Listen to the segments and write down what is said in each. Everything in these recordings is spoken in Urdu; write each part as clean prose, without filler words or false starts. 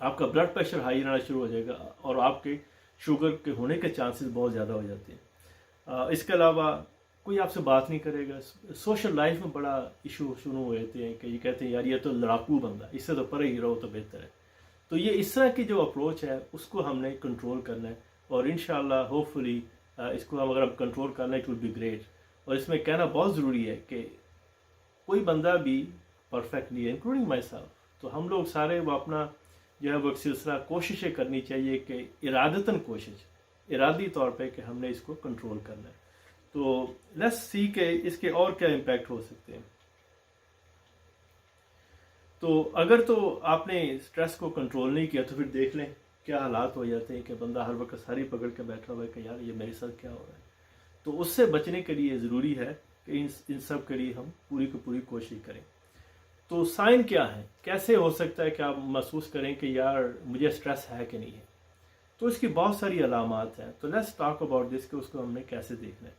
آپ کا بلڈ پریشر ہائی رہنا شروع ہو جائے گا اور آپ کے شوگر کے ہونے کے چانسز بہت زیادہ ہو جاتے ہیں. اس کے علاوہ کوئی آپ سے بات نہیں کرے گا. سوشل لائف میں بڑا ایشو شروع ہو جاتے ہیں کہ یہ کہتے ہیں یار یہ تو لڑاکو بندہ، اس سے تو پرے ہی رہو تو بہتر ہے. تو یہ اس طرح کی جو اپروچ ہے اس کو ہم نے کنٹرول کرنا ہے، اور انشاءاللہ ہوپ فلی اس کو اگر ہم کنٹرول کرنا ہے اٹ ول بی گریٹ. اور اس میں کہنا بہت ضروری ہے کہ کوئی بندہ بھی پرفیکٹ نہیں ہے انکلوڈنگ مائی سیلف. تو ہم لوگ سارے وہ اپنا جو ہے وہ ایک سلسلہ کوششیں کرنی چاہیے کہ ارادتاً کوشش، ارادی طور پہ کہ ہم نے اس کو کنٹرول کرنا ہے. تو لیٹس سی کہ اس کے اور کیا امپیکٹ ہو سکتے ہیں. تو اگر تو آپ نے اسٹریس کو کنٹرول نہیں کیا تو پھر دیکھ لیں کیا حالات ہو جاتے ہیں کہ بندہ ہر وقت ساری پکڑ کے بیٹھا ہوا ہے کہ یار یہ میرے ساتھ کیا ہو رہا ہے. تو اس سے بچنے کے لیے ضروری ہے کہ ان سب کے لیے ہم پوری کی پوری کوشش کریں. تو سائن کیا ہے، کیسے ہو سکتا ہے کہ آپ محسوس کریں کہ یار مجھے اسٹریس ہے کہ نہیں ہے. تو اس کی بہت ساری علامات ہیں. تو لیٹس ٹاک اباؤٹ دس کہ اس کو ہم نے کیسے دیکھنا ہے.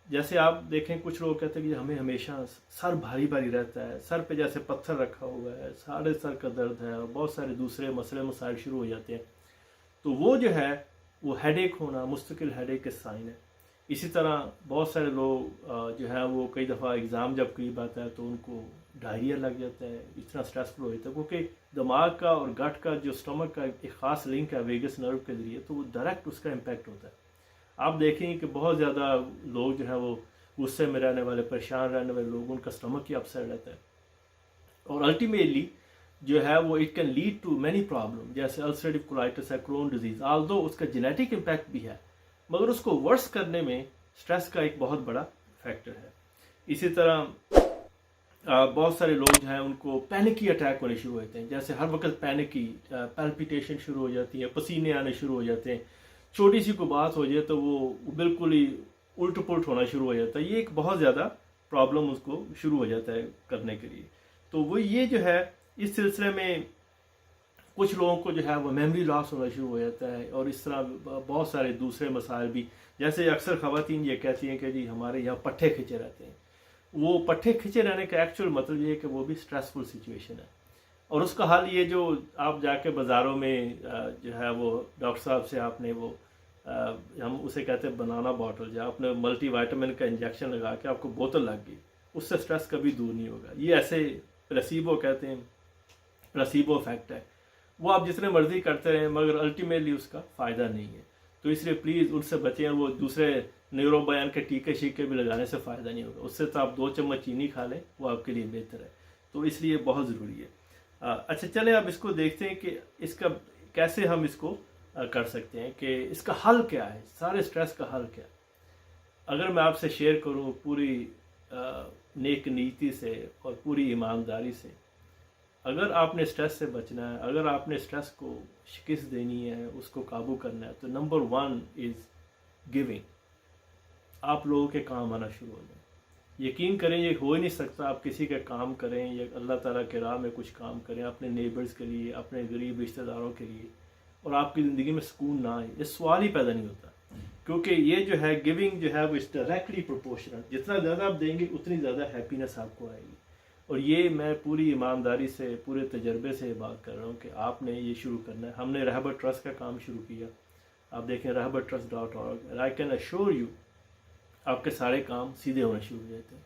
جیسے آپ دیکھیں کچھ لوگ کہتے ہیں کہ ہمیں ہمیشہ سر بھاری بھاری رہتا ہے، سر پہ جیسے پتھر رکھا ہوا ہے، سارے سر کا درد ہے اور بہت سارے دوسرے مسئلے مسائل شروع ہو جاتے ہیں. تو وہ جو ہے وہ ہیڈ ایک ہونا، مستقل ہیڈ ایک کے سائن ہے. اسی طرح بہت سارے لوگ جو ہے وہ کئی دفعہ ایگزام جب قریب آتا ہے تو ان کو ڈائریا لگ جاتا ہے، اتنا اسٹریسفل ہو جاتا ہے کیونکہ دماغ کا اور گٹ کا جو اسٹمک کا ایک خاص لنک ہے ویگس نرو کے ذریعے، تو وہ ڈائریکٹ اس کا امپیکٹ ہوتا ہے. آپ دیکھیں کہ بہت زیادہ لوگ جو ہے وہ غصے میں رہنے والے، پریشان رہنے والے لوگ، ان کا اسٹمک ہی اپسیٹ رہتا ہے. اور الٹیمیٹلی جو ہے وہ it can lead to many problem, جیسے السریٹیو کولائٹس ہے، کرون ڈیزیز. آلدو اس کا جینیٹک امپیکٹ بھی ہے مگر اس کو ورس کرنے میں اسٹریس کا ایک بہت بڑا فیکٹر ہے. اسی طرح بہت سارے لوگ جو ہیں ان کو پینکی اٹیک ہونے شروع ہوتے ہیں، جیسے ہر وقت پینکی پیلپیٹیشن شروع ہو جاتی ہے، پسینے آنے شروع ہو جاتے ہیں، چھوٹی سی کوئی بات ہو جائے تو وہ بالکل ہی الٹ پلٹ ہونا شروع ہو جاتا ہے. یہ ایک بہت زیادہ پرابلم اس کو شروع ہو جاتا ہے کرنے کے لیے. تو وہ یہ جو ہے اس سلسلے میں کچھ لوگوں کو جو ہے وہ میموری لاس ہونا شروع ہو جاتا ہے، اور اس طرح بہت سارے دوسرے مسائل بھی. جیسے اکثر خواتین یہ کہتی ہیں کہ جی ہمارے یہاں پٹھے کھنچے رہتے ہیں. وہ پٹھے کھنچے رہنے کا ایکچوئل مطلب یہ ہے کہ وہ بھی اسٹریسفل سچویشن ہے، اور اس کا حل یہ جو آپ جا کے بازاروں میں جو ہے وہ ڈاکٹر صاحب سے آپ نے وہ ہم اسے کہتے ہیں بنانا باٹل، جو آپ نے ملٹی وائٹامن کا انجیکشن لگا کے آپ کو بوتل لگ گئی، اس سے اسٹریس کبھی دور نہیں ہوگا. یہ ایسے پلاسیبو کہتے ہیں، پلاسیبو افیکٹ ہے. وہ آپ جتنے مرضی کرتے رہیں مگر الٹیمیٹلی اس کا فائدہ نہیں ہے. تو اس لیے پلیز ان سے بچیں. وہ دوسرے نیورو بیان کے ٹیکے شیکے بھی لگانے سے فائدہ نہیں ہوگا. اس سے تو آپ 2 چمچ چینی کھا لیں، وہ آپ کے لیے بہتر ہے. تو اس لیے بہت ضروری ہے. اچھا چلیں اب اس کو دیکھتے ہیں کہ اس کا کیسے ہم اس کو کر سکتے ہیں، کہ اس کا حل کیا ہے، سارے اسٹریس کا حل کیا ہے. اگر میں آپ سے شیئر کروں پوری نیک نیتی سے اور پوری ایمانداری سے، اگر آپ نے اسٹریس سے بچنا ہے، اگر آپ نے اسٹریس کو شکست دینی ہے، اس کو قابو کرنا ہے، تو نمبر 1 از گیونگ. آپ لوگوں کے کام آنا شروع ہو جائیں. یقین کریں یہ ہو ہی نہیں سکتا آپ کسی کا کام کریں یا اللہ تعالیٰ کے راہ میں کچھ کام کریں اپنے نیبرز کے لیے، اپنے غریب رشتہ داروں کے لیے، اور آپ کی زندگی میں سکون نہ آئے. یہ سوال ہی پیدا نہیں ہوتا، کیونکہ یہ جو ہے گیونگ جو ہے وہ اس ڈائریکٹلی پروپورشنل. جتنا زیادہ آپ دیں گے اتنی زیادہ ہیپینس آپ کو آئے گی. اور یہ میں پوری ایمانداری سے، پورے تجربے سے بات کر رہا ہوں کہ آپ نے یہ شروع کرنا ہے. ہم نے رہبر ٹرسٹ کا کام شروع کیا. آپ دیکھیں rahbartrust.org. I can assure you آپ کے سارے کام سیدھے ہونا شروع ہو جاتے ہیں.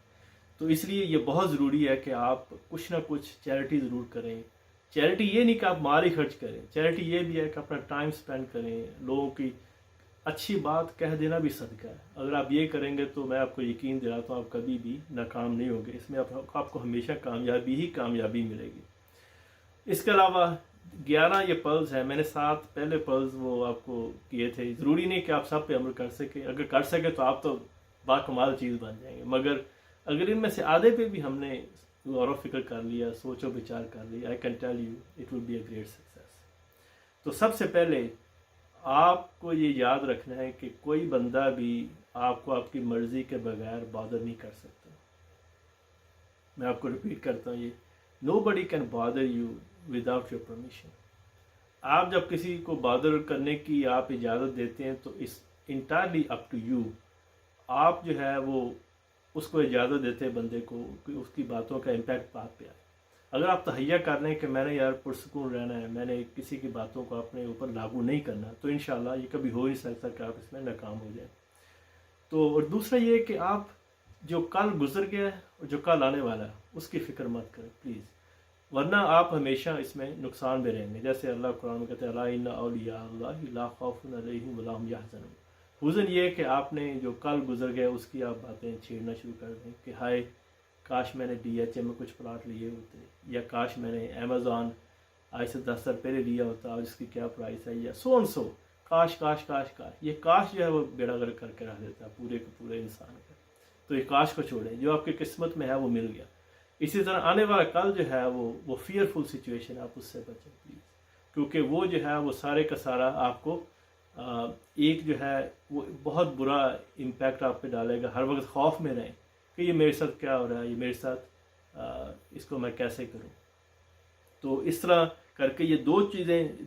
تو اس لیے یہ بہت ضروری ہے کہ آپ کچھ نہ کچھ چیریٹی ضرور کریں. چیریٹی یہ نہیں کہ آپ مال ہی خرچ کریں، چیریٹی یہ بھی ہے کہ اپنا ٹائم سپینڈ کریں. لوگوں کی اچھی بات کہہ دینا بھی صدقہ ہے. اگر آپ یہ کریں گے تو میں آپ کو یقین دلاتا ہوں آپ کبھی بھی ناکام نہیں ہوگے. اس میں آپ کو ہمیشہ کامیابی ہی کامیابی ملے گی. اس کے علاوہ 11 یہ پلز ہیں. میں نے 7 پہلے پلز وہ آپ کو کیے تھے. ضروری نہیں کہ آپ سب پہ عمل کر سکیں. اگر کر سکے تو آپ تو باکمال چیز بن جائیں گے. مگر اگر ان میں سے آدھے پہ بھی ہم نے غور و فکر کر لیا، سوچ و بچار کر لیا، I can tell you it will be a great success. تو سب سے پہلے آپ کو یہ یاد رکھنا ہے کہ کوئی بندہ بھی آپ کو آپ کی مرضی کے بغیر بادر نہیں کر سکتا. میں آپ کو ریپیٹ کرتا ہوں، یہ nobody can bother you without your permission. آپ جب کسی کو بادر کرنے کی آپ اجازت دیتے ہیں تو اس انٹائرلی اپ ٹو یو. آپ جو ہے وہ اس کو اجازت دیتے ہیں بندے کو کہ اس کی باتوں کا امپیکٹ آپ پہ آئے. اگر آپ تہیہ کر لیں کہ میں نے یار پرسکون رہنا ہے، میں نے کسی کی باتوں کو اپنے اوپر لاگو نہیں کرنا، تو انشاءاللہ یہ کبھی ہو نہیں سکتا کہ آپ اس میں ناکام ہو جائیں۔ تو اور دوسرا یہ کہ آپ جو کل گزر گیا ہے اور جو کل آنے والا ہے اس کی فکر مت کریں پلیز، ورنہ آپ ہمیشہ اس میں نقصان میں رہیں گے۔ جیسے اللہ قرآن میں کہتے ہیں الا ان اولیاء اللہ لا خوف علیہم ولا ہم یحزنون۔ حزن یہ کہ آپ نے جو کل گزر گیا اس کی آپ باتیں چھیڑنا شروع کر دیں کہ ہائے کاش میں نے DHA میں کچھ پلاٹ لیے ہوتے، یا کاش میں نے امیزون آج سے 10 سال پہلے لیا ہوتا، آج اس کی کیا پرائس ہے، یا سو اینڈ سو، کاش کاش کاش کاش۔ یہ کاش جو ہے وہ بیڑا گرک کر کے رکھ دیتا ہے پورے کے پورے انسان کا۔ تو یہ کاش کو چھوڑیں، جو آپ کی قسمت میں ہے وہ مل گیا۔ اسی طرح آنے والا کل جو ہے وہ فیئرفل سچویشن ہے، آپ اس سے بچیں پلیز، کیونکہ وہ جو ہے وہ سارے کا سارا آپ کو ایک جو ہے وہ بہت برا امپیکٹ آپ پہ ڈالے گا۔ ہر وقت خوف میں رہیں کہ یہ میرے ساتھ کیا ہو رہا ہے، یہ میرے ساتھ اس کو میں کیسے کروں۔ تو اس طرح کر کے یہ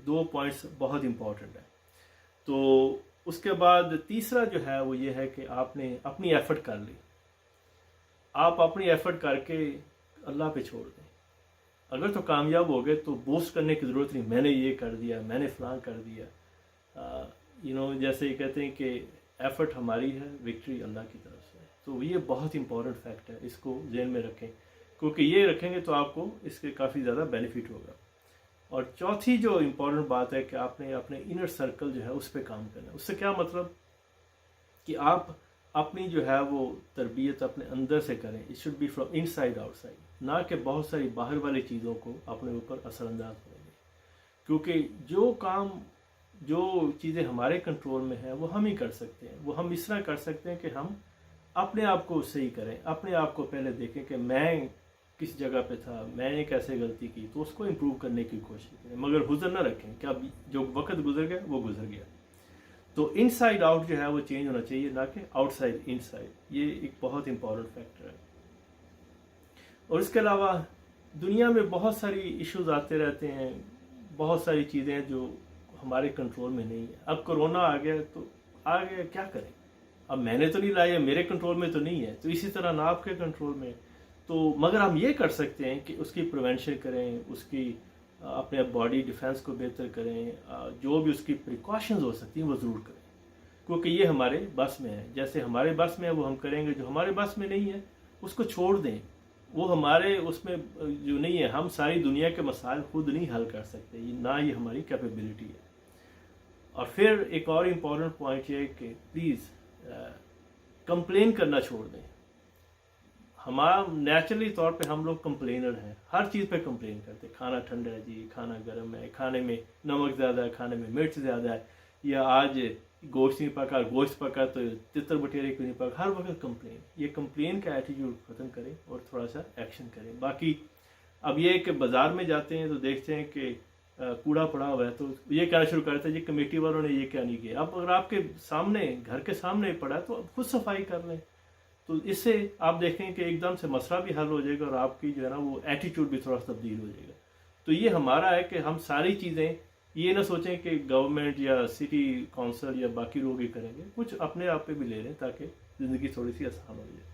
دو پوائنٹس بہت امپورٹنٹ ہیں۔ تو اس کے بعد تیسرا جو ہے وہ یہ ہے کہ آپ نے اپنی ایفرٹ کر لی، آپ اپنی ایفرٹ کر کے اللہ پہ چھوڑ دیں۔ اگر تو کامیاب ہو گئے تو بوسٹ کرنے کی ضرورت نہیں، میں نے یہ کر دیا، میں نے فلاں کر دیا۔ جیسے یہ کہتے ہیں کہ ایفرٹ ہماری ہے، وکٹری اللہ کی طرف سے۔ تو یہ بہت امپورٹنٹ فیکٹ ہے، اس کو ذہن میں رکھیں، کیونکہ یہ رکھیں گے تو آپ کو اس کے کافی زیادہ بینیفٹ ہوگا۔ اور چوتھی جو امپورٹنٹ بات ہے کہ آپ نے اپنے انر سرکل جو ہے اس پہ کام کرنا ہے۔ اس سے کیا مطلب کہ آپ اپنی جو ہے وہ تربیت اپنے اندر سے کریں، it should be from inside outside, نہ کہ بہت ساری باہر والی چیزوں کو اپنے اوپر اثر انداز کریں گے۔ کیونکہ جو چیزیں ہمارے کنٹرول میں ہیں وہ ہم ہی کر سکتے ہیں۔ وہ ہم اس طرح کر سکتے ہیں کہ ہم اپنے آپ کو صحیح کریں، اپنے آپ کو پہلے دیکھیں کہ میں کس جگہ پہ تھا، میں نے کیسے غلطی کی، تو اس کو امپروو کرنے کی کوشش کریں، مگر حزن نہ رکھیں کہ اب جو وقت گزر گیا وہ گزر گیا۔ تو ان سائڈ آؤٹ جو ہے وہ چینج ہونا چاہیے، نہ کہ آؤٹ سائڈ ان سائڈ۔ یہ ایک بہت امپورٹنٹ فیکٹر ہے۔ اور اس کے علاوہ دنیا میں بہت ساری ایشوز آتے رہتے ہیں، بہت ساری چیزیں جو ہمارے کنٹرول میں نہیں ہے۔ اب کرونا آ گیا تو آگے کیا کریں؟ اب میں نے تو نہیں لایا، میرے کنٹرول میں تو نہیں ہے، تو اسی طرح نہ آپ کے کنٹرول میں۔ تو مگر ہم یہ کر سکتے ہیں کہ اس کی پریونشن کریں، اس کی اپنے باڈی ڈیفینس کو بہتر کریں، جو بھی اس کی پریکاشنز ہو سکتی ہیں وہ ضرور کریں، کیونکہ یہ ہمارے بس میں ہے۔ جیسے ہمارے بس میں ہے وہ ہم کریں گے، جو ہمارے بس میں نہیں ہے اس کو چھوڑ دیں، وہ ہمارے اس میں جو نہیں ہے۔ ہم ساری دنیا کے مسائل خود نہیں حل کر سکتے، نہ یہ ہماری کیپیبلٹی ہے۔ اور پھر ایک اور امپورٹنٹ پوائنٹ یہ ہے کہ پلیز کمپلین کرنا چھوڑ دیں۔ ہمارا نیچرلی طور پہ ہم لوگ کمپلینر ہیں، ہر چیز پہ کمپلین کرتے ہیں، کھانا ٹھنڈا ہے جی، کھانا گرم ہے، کھانے میں نمک زیادہ ہے، کھانے میں مرچ زیادہ ہے، یا آج گوشت نہیں پکا، گوشت پکا تو تتر بٹیرے کیوں نہیں پکا، ہر وقت کمپلین۔ یہ کمپلین کا ایٹیٹیوڈ ختم کریں اور تھوڑا سا ایکشن کریں۔ باقی اب یہ کہ بازار میں جاتے ہیں تو دیکھتے ہیں کہ کوڑا پڑا ہوا ہے تو یہ کہنا شروع کرتے ہیں جی کمیٹی والوں نے یہ کیا نہیں کیا۔ اب اگر آپ کے سامنے گھر کے سامنے پڑا ہے تو اب خود صفائی کر لیں، تو اس سے آپ دیکھیں کہ ایک دم سے مسئلہ بھی حل ہو جائے گا اور آپ کی جو ہے نا وہ ایٹیٹیوڈ بھی تھوڑا سا تبدیل ہو جائے گا۔ تو یہ ہمارا ہے کہ ہم ساری چیزیں یہ نہ سوچیں کہ گورنمنٹ یا سٹی کونسل یا باقی لوگ ہی کریں گے، کچھ اپنے آپ پہ بھی لے لیں تاکہ زندگی تھوڑی سی آسان ہو جائے۔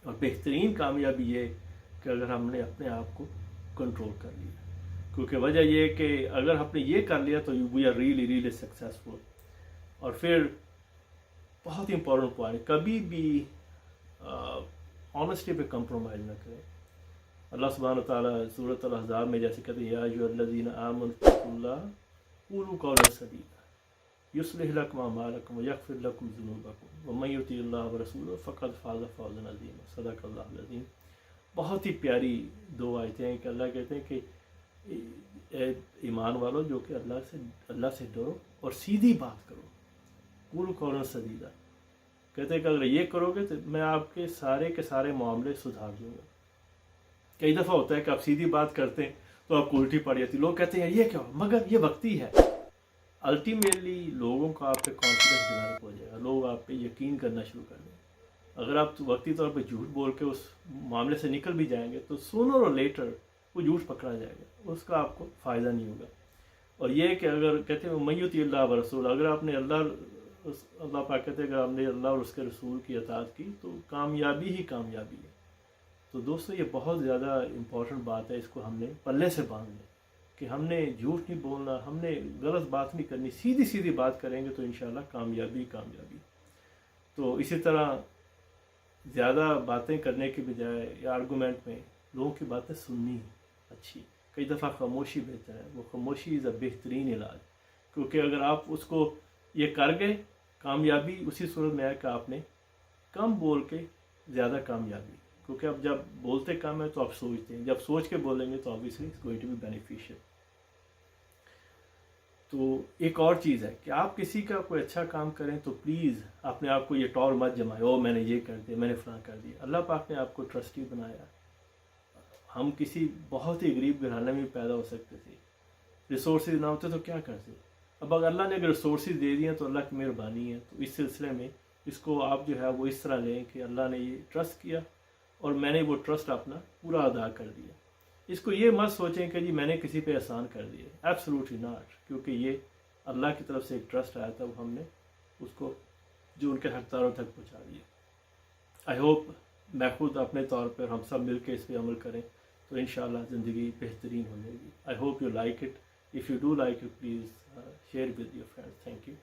اور بہترین کامیابی یہ کہ اگر ہم نے اپنے آپ کو کنٹرول کر لیا، کیونکہ وجہ یہ ہے کہ اگر ہم نے یہ کر لیا تو وی آر ریئلی سکسیزفل۔ اور پھر بہت امپورٹنٹ پوائنٹ، کبھی بھی آنیسٹی پہ کمپرومائز نہ کریں۔ اللہ سبحانہ تعالیٰ سورۃ الاحزاب میں جیسے کہتے ہیں یا ایھا الذین آمنوا اتقوا اللہ قولوا قولا سدیدا یصلح لکم اعمالکم ویغفر لکم ذنوبکم ومن یطع اللہ ورسولہ فقد فاز فوزا عظیما، صدق اللہ العظیم۔ بہت ہی پیاری دو آیتیں ہیں کہ اللہ کہتے ہیں کہ اے ایمان والو جو کہ اللہ سے ڈرو اور سیدھی بات کرو، قولوا قولا سدیدا، کہتے ہیں کہ اگر یہ کرو گے تو میں آپ کے سارے معاملے سدھار دوں گا۔ کئی دفعہ ہوتا ہے کہ آپ سیدھی بات کرتے ہیں تو آپ کو الٹی پڑ جاتی، لوگ کہتے ہیں یہ کیا ہو، مگر یہ وقتی ہے۔ الٹیمیٹلی لوگوں کا آپ پہ کانفیڈنس ڈیولپ ہو جائے گا، لوگ آپ پہ یقین کرنا شروع کر دیں گے۔ اگر آپ وقتی طور پہ جھوٹ بول کے اس معاملے سے نکل بھی جائیں گے تو سونر اور لیٹر وہ جھوٹ پکڑا جائے گا، اس کا آپ کو فائدہ نہیں ہوگا۔ اور یہ کہ اگر کہتے ہیں من یطع اللہ ورسولہ، اگر آپ نے اللہ پاک کہتے ہیں اگر آپ نے اللہ اور اس کے رسول کی اطاعت کی تو کامیابی ہی کامیابی ہے۔ تو دوستو یہ بہت زیادہ امپورٹنٹ بات ہے، اس کو ہم نے پلے سے باندھ لیں کہ ہم نے جھوٹ نہیں بولنا، ہم نے غلط بات نہیں کرنی، سیدھی سیدھی بات کریں گے تو انشاءاللہ کامیابی کامیابی۔ تو اسی طرح زیادہ باتیں کرنے کے بجائے یا آرگومنٹ میں لوگوں کی باتیں سننی اچھی، کئی دفعہ خاموشی بہتر ہے، وہ خاموشی از اے بہترین علاج، کیونکہ اگر آپ اس کو یہ کر گئے کامیابی اسی صورت میں ہے کہ آپ نے کم بول کے زیادہ کامیابی، کیونکہ اب جب بولتے کم ہے تو آپ سوچتے ہیں، جب سوچ کے بولیں گے تو obviously it's going to be beneficial. تو ایک اور چیز ہے کہ آپ کسی کا کوئی اچھا کام کریں تو پلیز اپنے آپ کو یہ ٹور مت جمائے، او میں نے یہ کر دیا، میں نے فلاں کر دیا۔ اللہ پاک نے آپ کو ٹرسٹی بنایا، ہم کسی بہت ہی غریب گھرانے میں پیدا ہو سکتے تھے، ریسورسز نہ ہوتے تو کیا کرتے۔ اب اگر اللہ نے اگر ریسورسز دے دیے تو اللہ کی مہربانی ہے۔ تو اس سلسلے میں اس کو آپ جو ہے وہ اس طرح لیں کہ اللہ نے یہ ٹرسٹ کیا اور میں نے وہ ٹرسٹ اپنا پورا ادا کر دیا۔ اس کو یہ مت سوچیں کہ جی میں نے کسی پہ احسان کر دیا، ایبسولوٹلی ناٹ، کیونکہ یہ اللہ کی طرف سے ایک ٹرسٹ آیا تھا، وہ ہم نے اس کو جو ان کے حقداروں تک پہنچا دیا۔ آئی ہوپ میں خود اپنے طور پر ہم سب مل کے اس پہ عمل کریں تو انشاءاللہ زندگی بہترین ہو جائے گی۔ I hope you like it, if you do like it please share with your friends. Thank you.